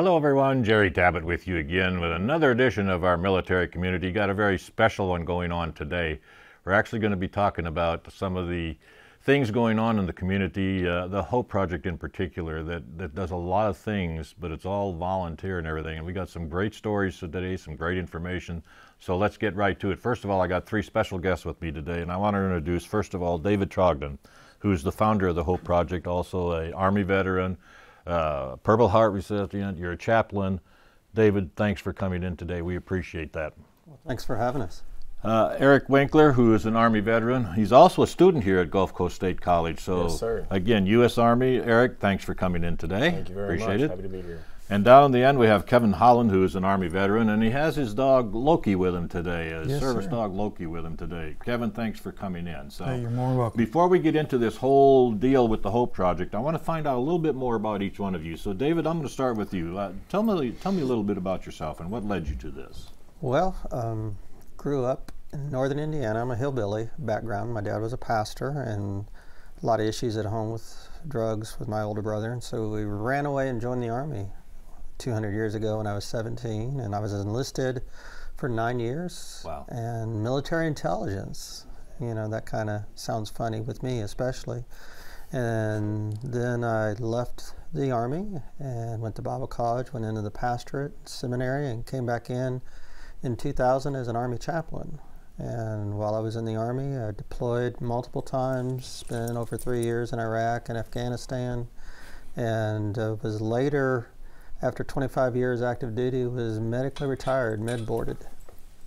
Hello everyone, Jerry Tabatt with you again with another edition of our military community. Got a very special one going on today. We're actually going to be talking about some of the things going on in the community, the Hope Project in particular, that does a lot of things, but it's all volunteer and everything. And we got some great stories today, some great information. So let's get right to it. First of all, I got three special guests with me today, and I want to introduce, first of all, David Trogdon, who's the founder of the Hope Project, also an Army veteran, Purple Heart recipient. You're a chaplain. David, thanks for coming in today. We appreciate that. Well, thanks for having us. Eric Winkler, who is an Army veteran. He's also a student here at Gulf Coast State College. So, yes, sir. Again, U.S. Army. Eric, thanks for coming in today. Thank you very Appreciate much. it. Happy to be here. And down in the end, we have Keven Hollan, who is an Army veteran, and he has his dog Loki with him today, his service dog Loki with him today. Keven, thanks for coming in. So, hey, you're more welcome. Before we get into this whole deal with the Hope Project, I want to find out a little bit more about each one of you. So, David, I'm going to start with you. Tell me a little bit about yourself and what led you to this. Well, grew up in northern Indiana. I'm a hillbilly background. My dad was a pastor, and a lot of issues at home with drugs with my older brother, and so we ran away and joined the Army 200 years ago when I was 17, and I was enlisted for 9 years. Wow. And military intelligence, you know, that kind of sounds funny with me especially. And then I left the Army and went to Bible college, went into the pastorate seminary, and came back in 2000 as an Army chaplain. And while I was in the Army, I deployed multiple times, spent over 3 years in Iraq and Afghanistan, and was later, after 25 years active duty, was medically retired, med-boarded.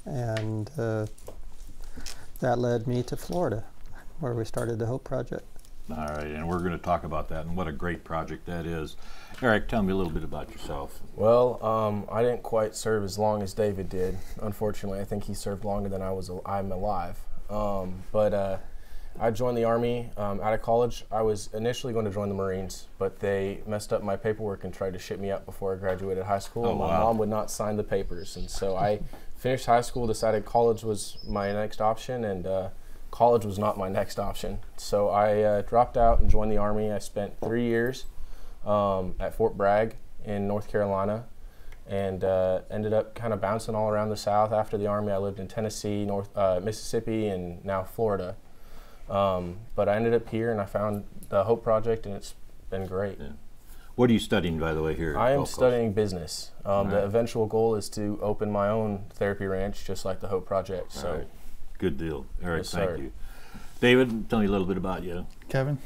And that led me to Florida, where we started the Hope Project. All right, and we're going to talk about that and what a great project that is. Eric, tell me a little bit about yourself. Well, I didn't quite serve as long as David did. Unfortunately, I think he served longer than I'm alive. But I joined the Army out of college. I was initially going to join the Marines, but they messed up my paperwork and tried to ship me out before I graduated high school. Oh, my wow. mom would not sign the papers, and so I finished high school, decided college was my next option, and college was not my next option. So I dropped out and joined the Army. I spent 3 years at Fort Bragg in North Carolina, and ended up kind of bouncing all around the South. After the Army, I lived in Tennessee, Mississippi, and now Florida. But I ended up here, and I found the Hope Project, and it's been great. Yeah. What are you studying, by the way, here? I am studying business. The eventual goal is to open my own therapy ranch, just like the Hope Project. So. Right. Good deal. Eric, Yes, thank sir. you. David, tell me a little bit about you. Kevin?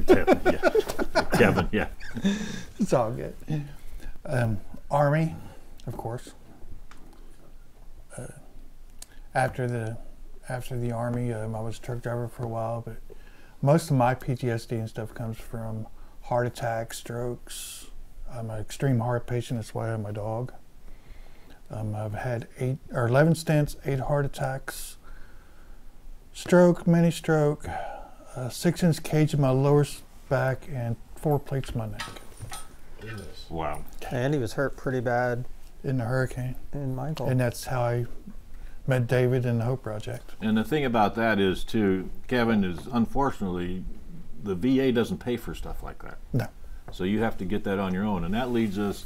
Kevin, yeah. Kevin, yeah. It's all good. Army, of course. After the Army, I was a truck driver for a while, but most of my PTSD and stuff comes from heart attacks, strokes. I'm an extreme heart patient. That's why I have my dog. I've had 11 stents, 8 heart attacks, stroke, mini stroke, 6-inch cage in my lower back, and 4 plates in my neck. Goodness. Wow. And he was hurt pretty bad In the hurricane. in Michael. And that's how I met David in the Hope Project. And the thing about that is, too, Kevin, is unfortunately, the VA doesn't pay for stuff like that. No. So you have to get that on your own. And that leads us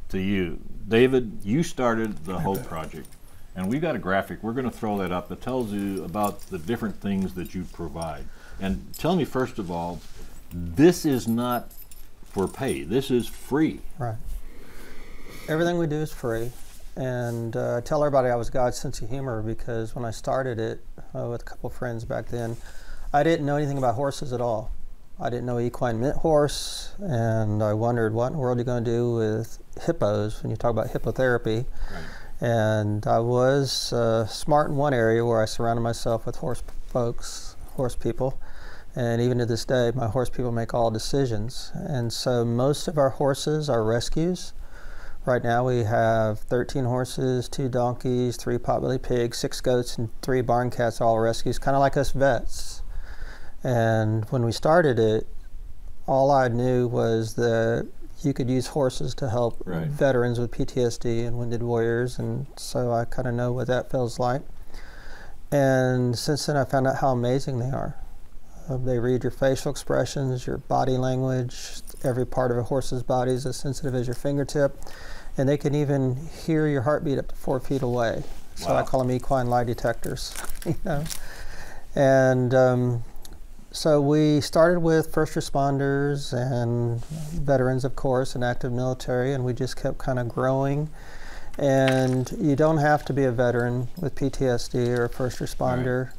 to you. David, you started the Hope Project. And we've got a graphic. We're going to throw that up that tells you about the different things that you provide. And tell me, first of all, this is not for pay. This is free. Right. Everything we do is free. And I tell everybody I was God's sense of humor, because when I started it with a couple friends back then, I didn't know anything about horses at all. I didn't know equine meant horse, and I wondered what in the world are you going to do with hippos when you talk about hippotherapy. Right. And I was smart in one area where I surrounded myself with horse folks, horse people. And even to this day, my horse people make all decisions. And so most of our horses are rescues. Right now we have 13 horses, 2 donkeys, 3 potbelly pigs, 6 goats, and 3 barn cats, all rescues, kind of like us vets. And when we started it, all I knew was that you could use horses to help veterans with PTSD and wounded warriors, and so I kind of know what that feels like. And since then I found out how amazing they are. They read your facial expressions, your body language, every part of a horse's body is as sensitive as your fingertip, and they can even hear your heartbeat up to 4 feet away. So I call them equine lie detectors. You know? And so we started with first responders and veterans, of course, and active military, and we just kept kind of growing. And you don't have to be a veteran with PTSD or a first responder.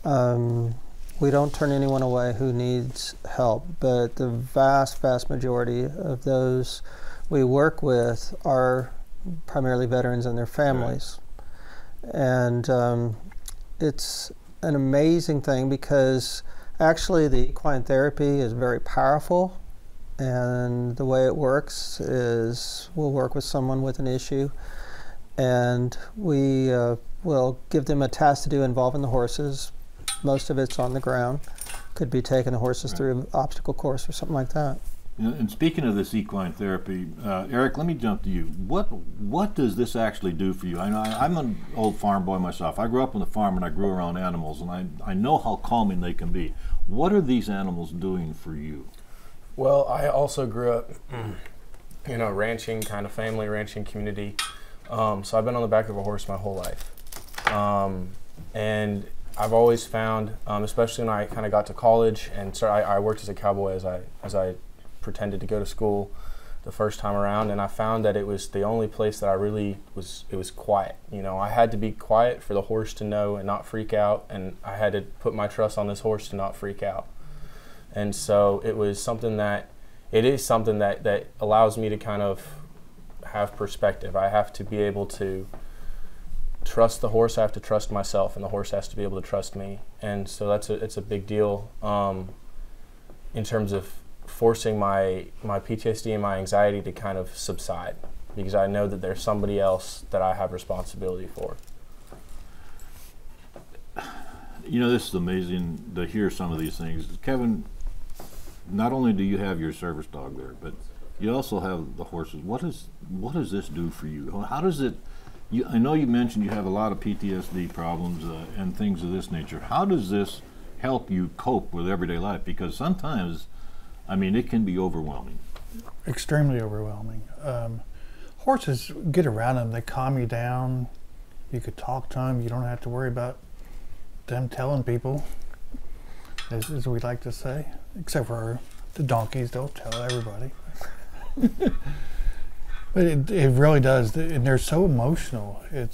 Right. We don't turn anyone away who needs help, but the vast, vast majority of those we work with are primarily veterans and their families. Right. And it's an amazing thing because actually the equine therapy is very powerful, and the way it works is we'll work with someone with an issue, and we will give them a task to do involving the horses. Most of it's on the ground. Could be taking the horses through an obstacle course or something like that. And speaking of this equine therapy, Eric, let me jump to you. What does this actually do for you? I know I'm an old farm boy myself. I grew up on the farm and I grew around animals, and I know how calming they can be. What are these animals doing for you? Well, I also grew up in a ranching kind of family, ranching community. So I've been on the back of a horse my whole life. And I've always found, especially when I kind of got to college and I worked as a cowboy as I pretended to go to school the first time around, and I found that it was the only place that I really it was quiet. You know, I had to be quiet for the horse to know and not freak out, and I had to put my trust on this horse to not freak out. And so it is something that allows me to kind of have perspective. I have to be able to trust the horse, I have to trust myself, and the horse has to be able to trust me. And so it's a big deal in terms of forcing my PTSD and my anxiety to kind of subside, because I know that there's somebody else that I have responsibility for. You know, this is amazing to hear some of these things. Keven, not only do you have your service dog there, but you also have the horses. What does this do for you? How does it, I know you mentioned you have a lot of PTSD problems and things of this nature. How does this help you cope with everyday life? Because sometimes, I mean, it can be overwhelming. Extremely overwhelming. Horses, get around them, they calm you down. You could talk to them. You don't have to worry about them telling people, as we like to say, except for the donkeys, they'll tell everybody. But it really does, and they're so emotional. They're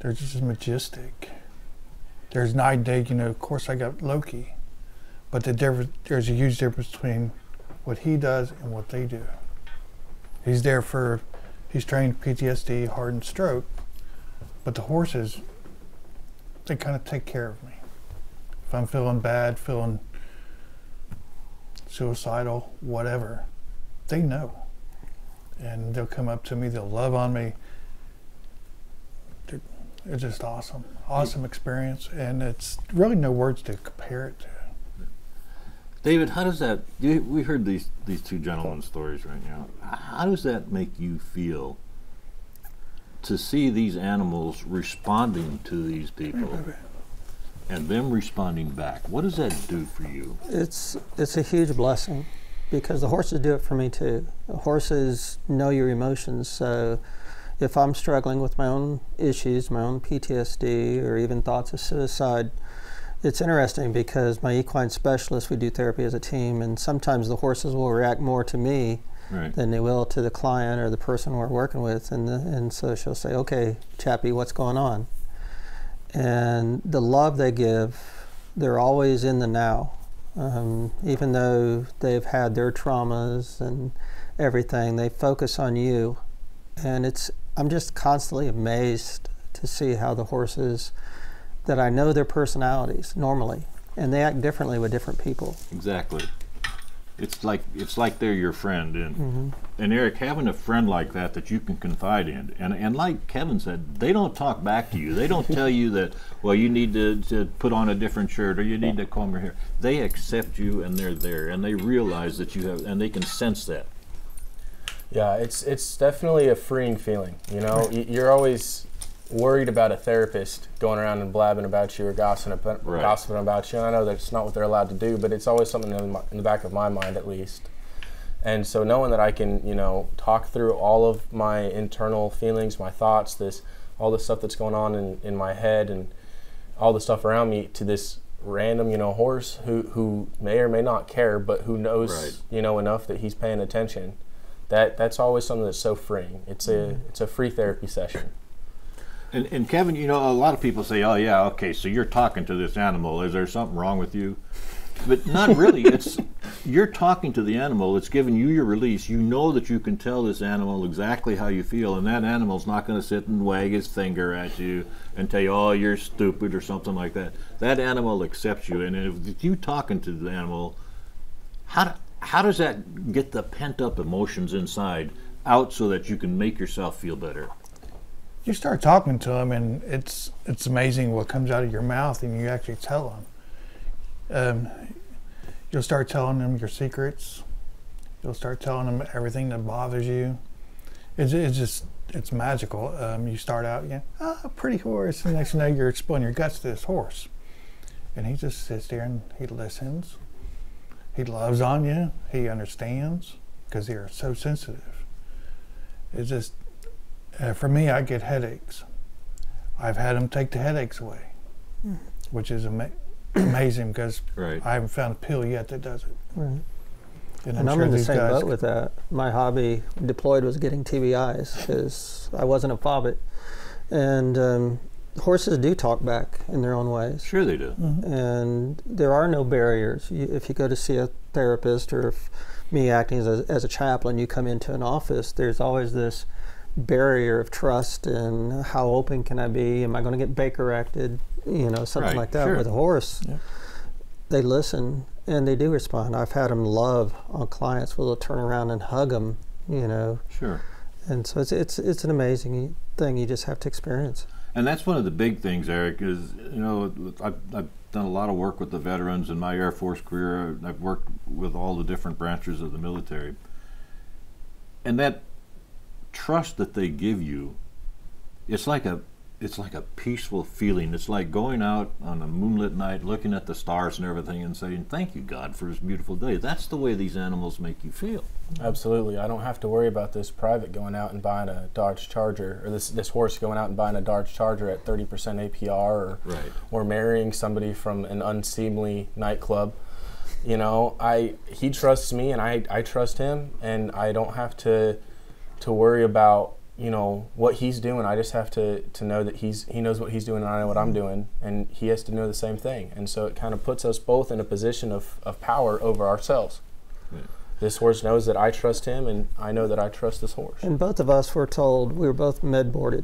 just majestic. There's night and day, you know. Of course, I got Loki, but there's a huge difference between what he does and what they do. He's trained PTSD, heart and stroke, but the horses, they kind of take care of me. If I'm feeling bad, feeling suicidal, whatever, they know. And they'll come up to me, they'll love on me. It's just awesome. Awesome experience, and it's really no words to compare it to. David, how does that, we heard these two gentlemen's stories right now. How does that make you feel to see these animals responding to these people and them responding back? What does that do for you? It's a huge blessing, because the horses do it for me too. The horses know your emotions, so if I'm struggling with my own issues, my own PTSD, or even thoughts of suicide, it's interesting because my equine specialist, we do therapy as a team, and sometimes the horses will react more to me than they will to the client or the person we're working with, and so she'll say, okay, Chappie, what's going on? And the love they give, they're always in the now. Even though they've had their traumas and everything, they focus on you. And I'm just constantly amazed to see how the horses, that I know their personalities normally, and they act differently with different people. Exactly. It's like they're your friend, and Eric, having a friend like that you can confide in, and like Keven said, they don't talk back to you. They don't tell you that, well, you need to put on a different shirt or you need to comb your hair. They accept you, and they're there, and they realize that you have, and they can sense that. Yeah, it's definitely a freeing feeling. You know, you're always, worried about a therapist going around and blabbing about you or gossiping about you. And I know that's not what they're allowed to do, but it's always something in the back of my mind, at least. And so knowing that I can, you know, talk through all of my internal feelings, my thoughts, all the stuff that's going on in my head and all the stuff around me to this random, you know, horse who may or may not care, but who knows, you know, enough that he's paying attention. That's always something that's so freeing. It's a free therapy session. And Kevin, you know, a lot of people say, oh yeah, okay, so you're talking to this animal. Is there something wrong with you? But not really. You're talking to the animal. It's giving you your release. You know that you can tell this animal exactly how you feel, and that animal's not going to sit and wag his finger at you and tell you, oh, you're stupid or something like that. That animal accepts you, and if you talking to the animal, how does that get the pent-up emotions inside out so that you can make yourself feel better? You start talking to them, and it's amazing what comes out of your mouth, and you actually tell them. You'll start telling them your secrets. You'll start telling them everything that bothers you. It's magical. You start out, pretty horse, and next thing you know, you're explaining your guts to this horse, and he just sits there and he listens. He loves on you. He understands because they're so sensitive. It's just for me, I get headaches. I've had them take the headaches away, which is amazing because I haven't found a pill yet that does it. Right. And I'm in the same boat with that. My hobby deployed was getting TBIs because I wasn't a fobbit. And horses do talk back in their own ways. Sure they do. And there are no barriers. If you go to see a therapist, or if me acting as a chaplain, you come into an office, there's always this barrier of trust and how open can I be? Am I going to get Baker acted? You know, something like that. With a horse. Yeah. They listen and they do respond. I've had them love on clients where they'll turn around and hug them, you know. Sure. And so it's an amazing thing. You just have to experience. And that's one of the big things, Eric, is, you know, I've done a lot of work with the veterans in my Air Force career. I've worked with all the different branches of the military. And that trust that they give you, it's like a peaceful feeling. It's like going out on a moonlit night, looking at the stars and everything and saying, thank you, God, for this beautiful day. That's the way these animals make you feel. Absolutely. I don't have to worry about this private going out and buying a Dodge Charger, or this horse going out and buying a Dodge Charger at 30% APR, or marrying somebody from an unseemly nightclub. You know, he trusts me and I trust him, and I don't have to worry about, you know, what he's doing. I just have to know that he knows what he's doing and I know what I'm doing, and he has to know the same thing. And so it kind of puts us both in a position of power over ourselves. Yeah. This horse knows that I trust him, and I know that I trust this horse. And both of us were told, we were both med boarded.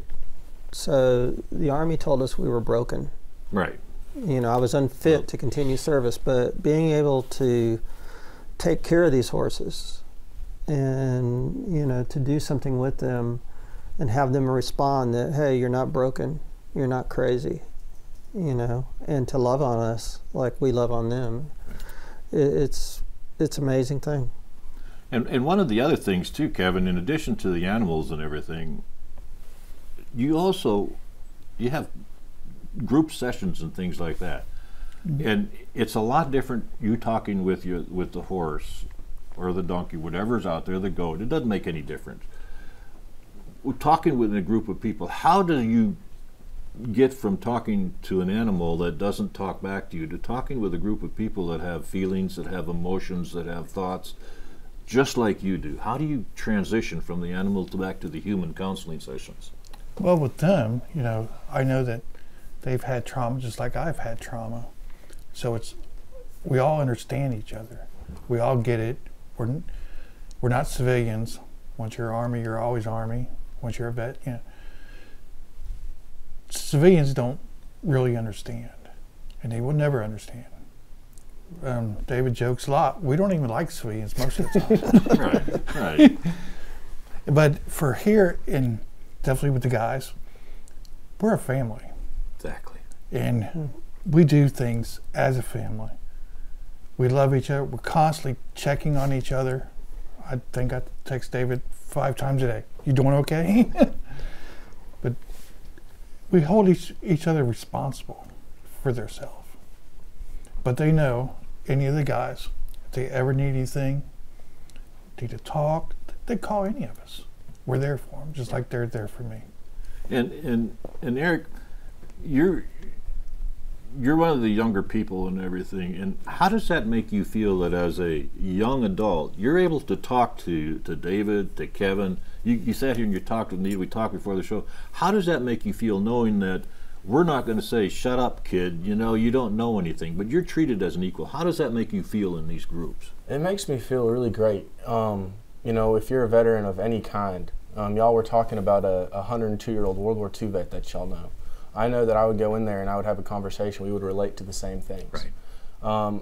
So the Army told us we were broken. Right. You know, I was unfit to continue service, but being able to take care of these horses and, you know, to do something with them and have them respond that, hey, you're not broken, you're not crazy, you know, and to love on us like we love on them. It's an amazing thing. And one of the other things too, Kevin, in addition to the animals and everything, you have group sessions and things like that. And it's a lot different you talking with the horse or the donkey, whatever's out there, the goat. It doesn't make any difference. Talking with a group of people, how do you get from talking to an animal that doesn't talk back to you to talking with a group of people that have feelings, that have emotions, that have thoughts, just like you do? How do you transition from the animal back to the human counseling sessions? Well, with them, you know, I know that they've had trauma just like I've had trauma. So we all understand each other. We all get it. We're not civilians. Once you're Army, you're always Army. Once you're a vet, you know. Civilians don't really understand, and they will never understand. David jokes a lot. We don't even like civilians most of the time. Right. But for here, and definitely with the guys, we're a family. Exactly. And we do things as a family. We love each other. We're constantly checking on each other. I think I text David 5 times a day. You doing okay? But we hold each other responsible for their self. But they know any of the guys, if they ever need anything, need to talk, they call any of us. We're there for them, just like they're there for me. And Eric, you're one of the younger people and everything, and how does that make you feel that as a young adult you're able to talk to David, to Kevin? You sat here and you talked with me, we talked before the show. How does that make you feel knowing that we're not going to say, shut up, kid, you know, you don't know anything, but you're treated as an equal? How does that make you feel in these groups? It makes me feel really great. You know, if you're a veteran of any kind, y'all were talking about a 102-year-old World War II vet that y'all know. I know that I would go in there and I would have a conversation. We would relate to the same things. Right.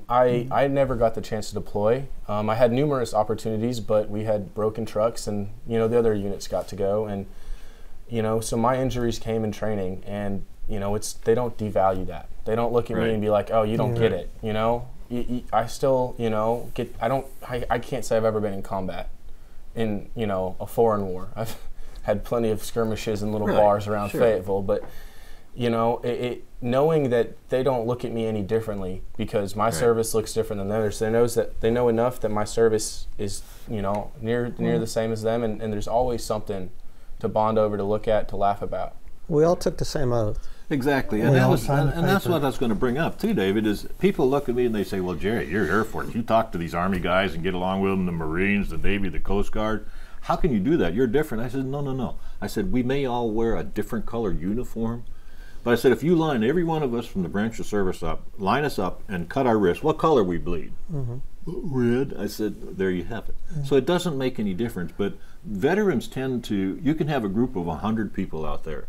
I never got the chance to deploy. I had numerous opportunities, but we had broken trucks, and you know the other units got to go, and you know, so my injuries came in training, and you know, they don't devalue that. They don't look at me and be like, oh, you don't get it. You know, I still, you know, I can't say I've ever been in combat in, you know, a foreign war. I've had plenty of skirmishes in little bars around Fayetteville, but you know, knowing that they don't look at me any differently because my service looks different than theirs. They know enough that my service is, you know, near the same as them, and there's always something to bond over, to look at, to laugh about. We all took the same oath. Exactly, and that's what I was going to bring up too, David, is people look at me and they say, well, Jerry, you're Air Force. You talk to these Army guys and get along with them, the Marines, the Navy, the Coast Guard. How can you do that? You're different. I said, no. I said, we may all wear a different colored uniform, but I said, if you line every one of us from the branch of service up, line us up and cut our wrists, what color we bleed? Red. I said, there you have it. So it doesn't make any difference, but veterans tend to, you can have a group of 100 people out there,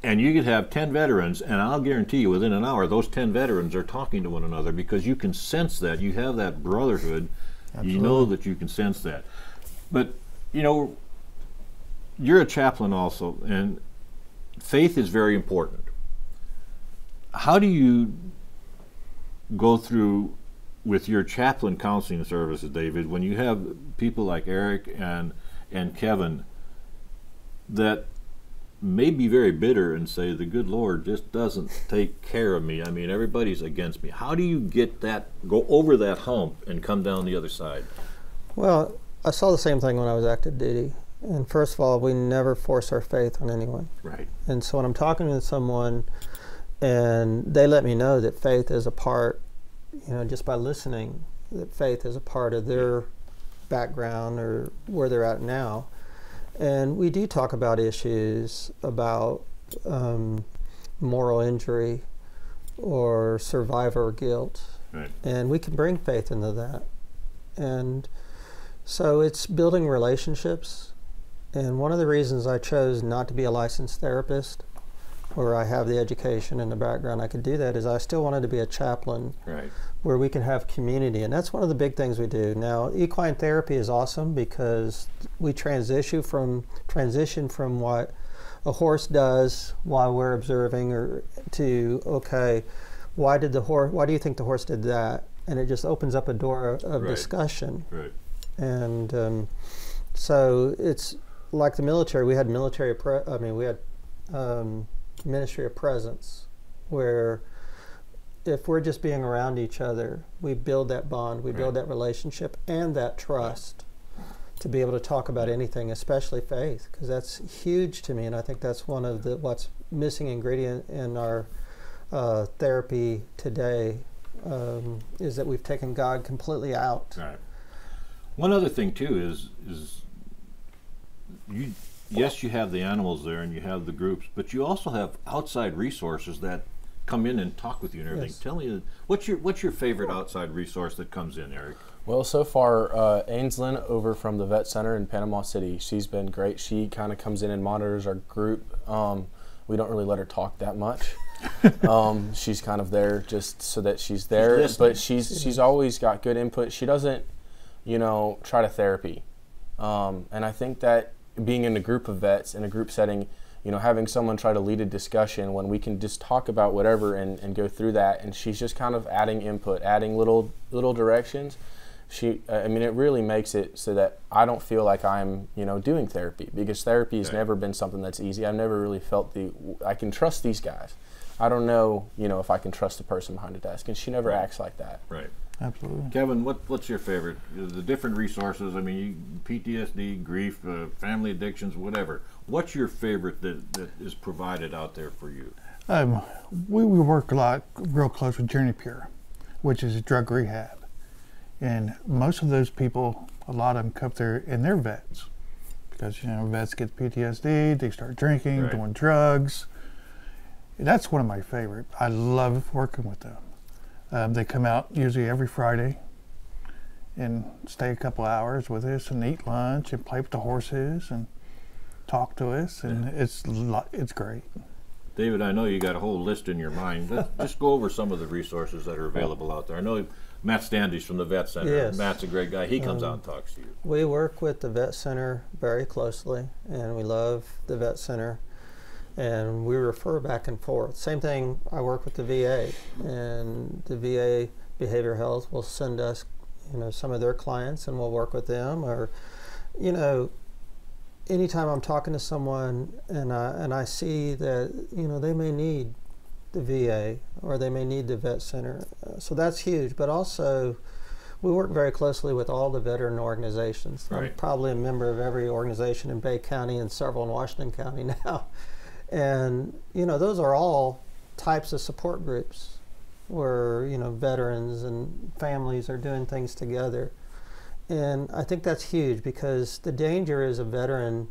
and you could have 10 veterans, and I'll guarantee you within an hour those 10 veterans are talking to one another because you can sense that. You have that brotherhood. Absolutely. You know that you can sense that. But, you know, you're a chaplain also, and faith is very important. How do you go through with your chaplain counseling services, David, when you have people like Eric and Kevin that may be very bitter and say, the good Lord just doesn't take care of me. I mean, everybody's against me. How do you get that, go over that hump and come down the other side? Well, I saw the same thing when I was active duty. And first of all, we never force our faith on anyone. Right. And so when I'm talking with someone and they let me know that faith is a part, you know, just by listening, that faith is a part of their background or where they're at now. And we do talk about issues about moral injury or survivor guilt. Right. And we can bring faith into that. And so it's building relationships. And one of the reasons I chose not to be a licensed therapist, where I have the education and the background I could do that, is I still wanted to be a chaplain. Right. Where we can have community. And that's one of the big things we do. Now, equine therapy is awesome because we transition from what a horse does while we're observing, or to, okay, why do you think the horse did that? And it just opens up a door of discussion. Right. And so it's like the military. We had ministry of presence, where if we're just being around each other, we build that bond, we build that relationship and that trust to be able to talk about anything, especially faith, because that's huge to me. And I think that's one of what's missing ingredient in our therapy today, is that we've taken God completely out. Right. One other thing too is yes, you have the animals there and you have the groups, but you also have outside resources that come in and talk with you and everything. Yes. Tell me, what's your favorite outside resource that comes in, Eric? Well, so far, Ainslin over from the Vet Center in Panama City, she's been great. She kind of comes in and monitors our group. We don't really let her talk that much. She's kind of there just so that she's there, but she's always got good input. She doesn't, you know, try to therapy. And I think that being in a group of vets, in a group setting, you know, having someone try to lead a discussion when we can just talk about whatever and go through that, and she's just kind of adding input, adding little directions, I mean, it really makes it so that I don't feel like I'm, doing therapy, because therapy has never been something that's easy. I've never really felt I can trust these guys. I don't know, if I can trust the person behind the desk, and she never acts like that. Right. Absolutely. Kevin, what's your favorite? The different resources, I mean, PTSD, grief, family addictions, whatever. What's your favorite that is provided out there for you? We work a lot, real close with Journey Pure, which is drug rehab. And most of those people, a lot of them come there, and they're vets. Because, vets get PTSD, they start drinking, doing drugs. That's one of my favorite. I love working with them. They come out usually every Friday and stay a couple hours with us and eat lunch and play with the horses and talk to us, and it's great. David, I know you got a whole list in your mind. Let's just go over some of the resources that are available out there. I know Matt Standish from the Vet Center. Yes. Matt's a great guy. He comes out and talks to you. We work with the Vet Center very closely, and we love the Vet Center. And we refer back and forth. Same thing, I work with the VA, and the VA Behavioral Health will send us, some of their clients, and we'll work with them. Or, anytime I'm talking to someone and I see that, they may need the VA or they may need the Vet Center. So that's huge. But also, we work very closely with all the veteran organizations. Right. I'm probably a member of every organization in Bay County and several in Washington County now. And, those are all types of support groups where, veterans and families are doing things together. And I think that's huge, because the danger is a veteran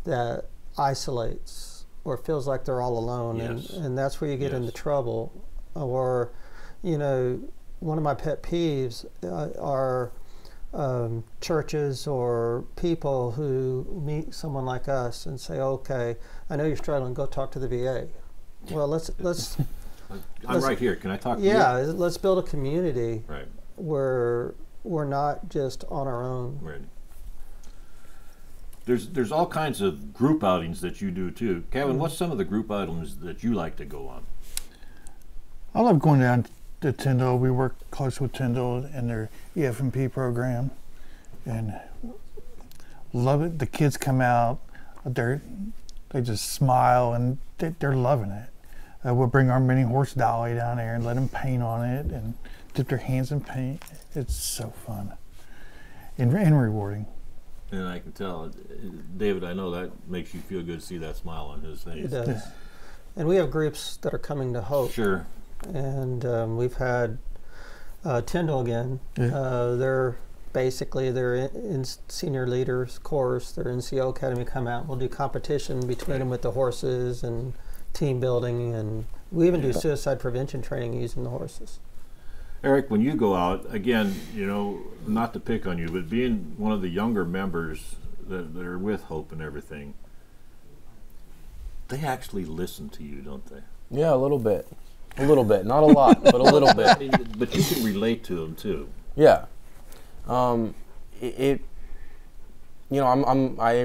that isolates or feels like they're all alone. Yes. And that's where you get into trouble. Or, one of my pet peeves are churches or people who meet someone like us and say, okay, I know you're struggling, go talk to the VA. Well, let's I'm right here. Can I talk to you? Yeah, let's build a community Right. where we're not just on our own. Right. There's all kinds of group outings that you do too. Kevin, what's some of the group outings that you like to go on? I love going down to Tyndall. We work close with Tyndall and their EF&P program, and love it. The kids come out, they just smile, and they're loving it. We'll bring our mini horse dolly down there and let them paint on it and dip their hands in paint. It's so fun and rewarding. And I can tell, David, I know that makes you feel good to see that smile on his face. It does. And we have groups that are coming to Hope. Sure. And we've had Tyndall again. Yeah. They're in senior leaders course. Their NCO Academy come out. We'll do competition between them with the horses and team building. And we even do suicide prevention training using the horses. Eric, when you go out, again, not to pick on you, but being one of the younger members that are with Hope and everything, they actually listen to you, don't they? Yeah, a little bit. A little bit. Not a lot, but a little bit. But you can relate to them, too. Yeah. I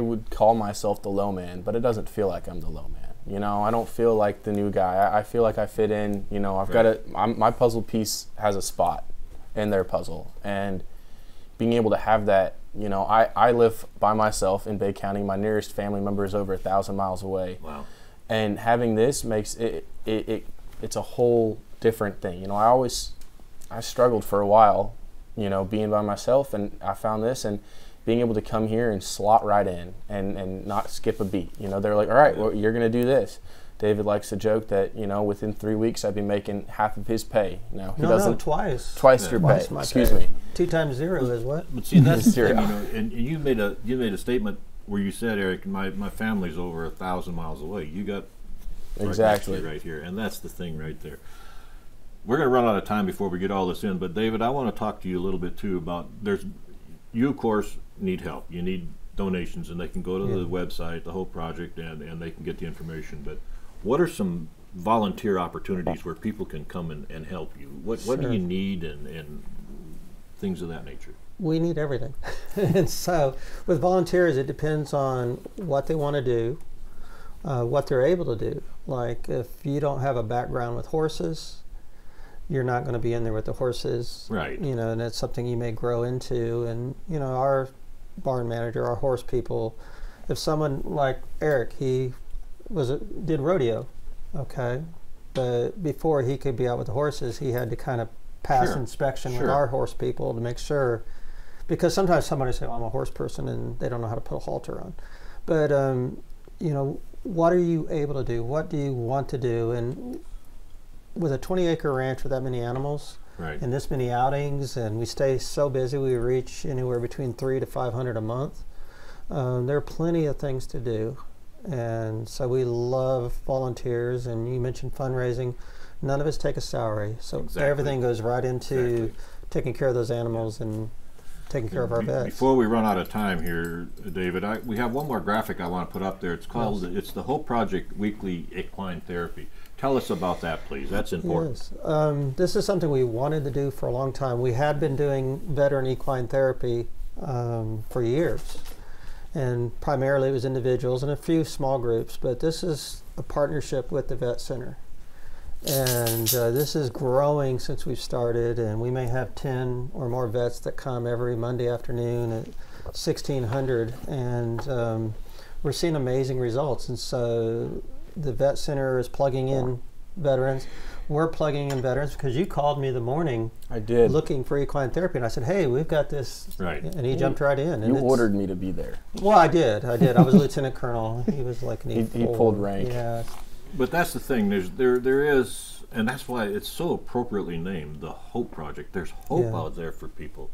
would call myself the low man, but it doesn't feel like I'm the low man. I don't feel like the new guy. I feel like I fit in. I've got my puzzle piece has a spot in their puzzle, and being able to have that. I live by myself in Bay County. My nearest family member is over 1,000 miles away. Wow. And having this makes it's a whole different thing. I struggled for a while, being by myself, and I found this, and being able to come here and slot right in and not skip a beat. They're like, all right, well, you're going to do this. David likes to joke that, within 3 weeks I'd be making half of his pay. No, he doesn't. Twice. Twice your pay. Excuse me. 2 times 0 is what? But see, that's the thing, and you made a statement where you said, Eric, my family's over 1,000 miles away. You got exactly right here, and that's the thing right there. We're going to run out of time before we get all this in, but David, I want to talk to you a little bit too about you of course need help. You need donations, and they can go to the website, the Hope Project, and they can get the information. But what are some volunteer opportunities where people can come and help you? What do you need and things of that nature? We need everything. And so with volunteers, it depends on what they want to do, what they're able to do. Like if you don't have a background with horses, you're not going to be in there with the horses. Right. You know, and that's something you may grow into. And, you know, our barn manager, our horse people, if someone like Eric, he did rodeo, okay? But before he could be out with the horses, he had to kind of pass inspection with our horse people to make sure, because sometimes somebody say, well, I'm a horse person, and they don't know how to put a halter on. But, you know, what are you able to do? What do you want to do? And with a 20-acre ranch with that many animals and this many outings, and we stay so busy, we reach anywhere between 300 to 500 a month. There are plenty of things to do. And so we love volunteers, and you mentioned fundraising. None of us take a salary, so everything goes right into taking care of those animals and taking care of our vets. Before we run out of time here, David, we have one more graphic I want to put up there. It's called, it's the Hope Project Weekly Equine Therapy. Tell us about that, please. That's important. Yes. This is something we wanted to do for a long time. We had been doing veteran equine therapy for years. And primarily it was individuals and a few small groups, but this is a partnership with the vet center. And this is growing since we've started, and we may have 10 or more vets that come every Monday afternoon at 1600, and we're seeing amazing results. And so the vet center is plugging in veterans. We're plugging in veterans because you called me the morning. I did. Looking for equine therapy, and I said, "Hey, we've got this." Right. And he jumped right in. And you ordered me to be there. Well, I did. I was a lieutenant colonel. He was like an he pulled rank. Yeah. But that's the thing. There is, and that's why it's so appropriately named the Hope Project. There's hope out there for people.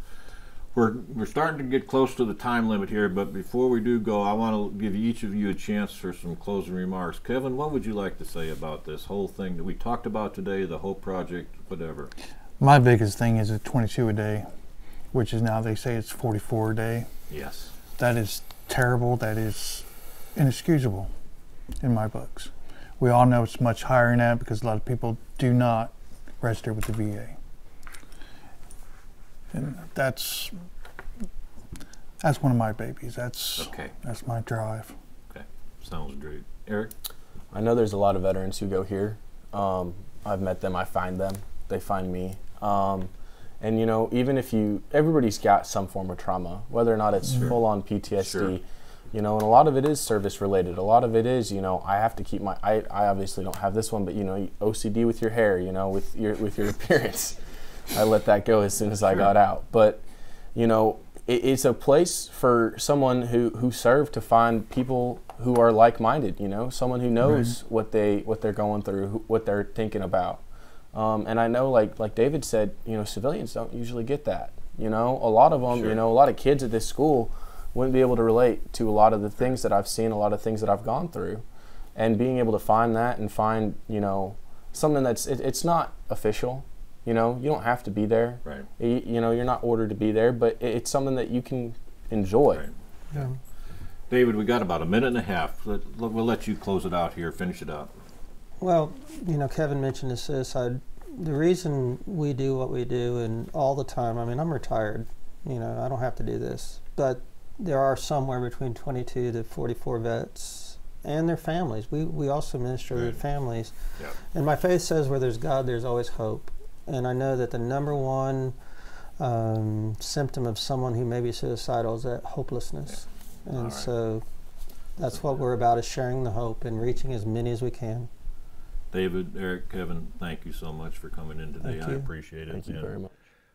We're starting to get close to the time limit here, but before we do go, I want to give each of you a chance for some closing remarks. Kevin, what would you like to say about this whole thing that we talked about today, the Hope Project, whatever? My biggest thing is a 22 a day, which is now they say it's 44 a day. Yes. That is terrible. That is inexcusable in my books. We all know it's much higher than that because a lot of people do not register with the VA. And that's one of my babies. That's my drive. Okay, sounds great. Eric? I know there's a lot of veterans who go here. I've met them, I find them, they find me. And you know, even if everybody's got some form of trauma, whether or not it's full-on PTSD, you know, and a lot of it is service related. A lot of it is, you know, I have to keep I obviously don't have this one, but you know, OCD with your hair, you know, with your appearance. I let that go as soon as I got out. But, you know, it's a place for someone who served to find people who are like-minded, you know, someone who knows what they're going through, what they're thinking about. And I know, like David said, you know, civilians don't usually get that. You know, a lot of them, you know, a lot of kids at this school wouldn't be able to relate to a lot of the things that I've seen, a lot of things that I've gone through. And being able to find that and find, you know, something that's, it's not official. You know, you don't have to be there. Right. You know, you're not ordered to be there, but it's something that you can enjoy. Right. Yeah. David, we got about a minute and a half. We'll let you close it out here, finish it up. Well, you know, Kevin mentioned the suicide. The reason we do what we do, and all the time, I mean, I'm retired. You know, I don't have to do this. But there are somewhere between 22 to 44 vets and their families. We also minister to their families. Yeah. And my faith says where there's God, there's always hope. And I know that the number one symptom of someone who may be suicidal is that hopelessness. Yeah. And so that's what we're about, is sharing the hope and reaching as many as we can. David, Eric, Kevin, thank you so much for coming in today. I appreciate it. Thank you very much.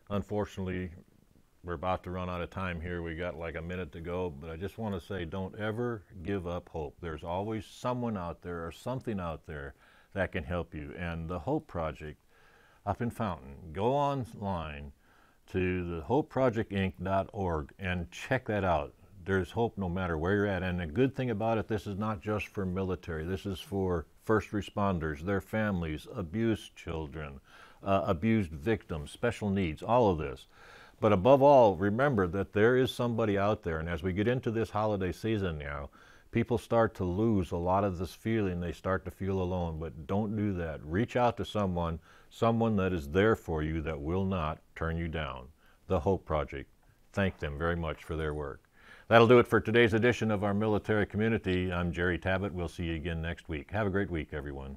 Unfortunately, we're about to run out of time here. We got like a minute to go, but I just want to say, don't ever give up hope. There's always someone out there or something out there that can help you. And the Hope Project up in Fountain, go online to the hopeprojectinc.org and check that out. There's hope no matter where you're at. And the good thing about it, this is not just for military. This is for first responders, their families, abused children, abused victims, special needs, all of this. But above all, remember that there is somebody out there. And as we get into this holiday season now, people start to lose a lot of this feeling. They start to feel alone, but don't do that. Reach out to someone that is there for you, that will not turn you down. The Hope Project. Thank them very much for their work. That'll do it for today's edition of our Military Community. I'm Jerry Tabatt. We'll see you again next week. Have a great week, everyone.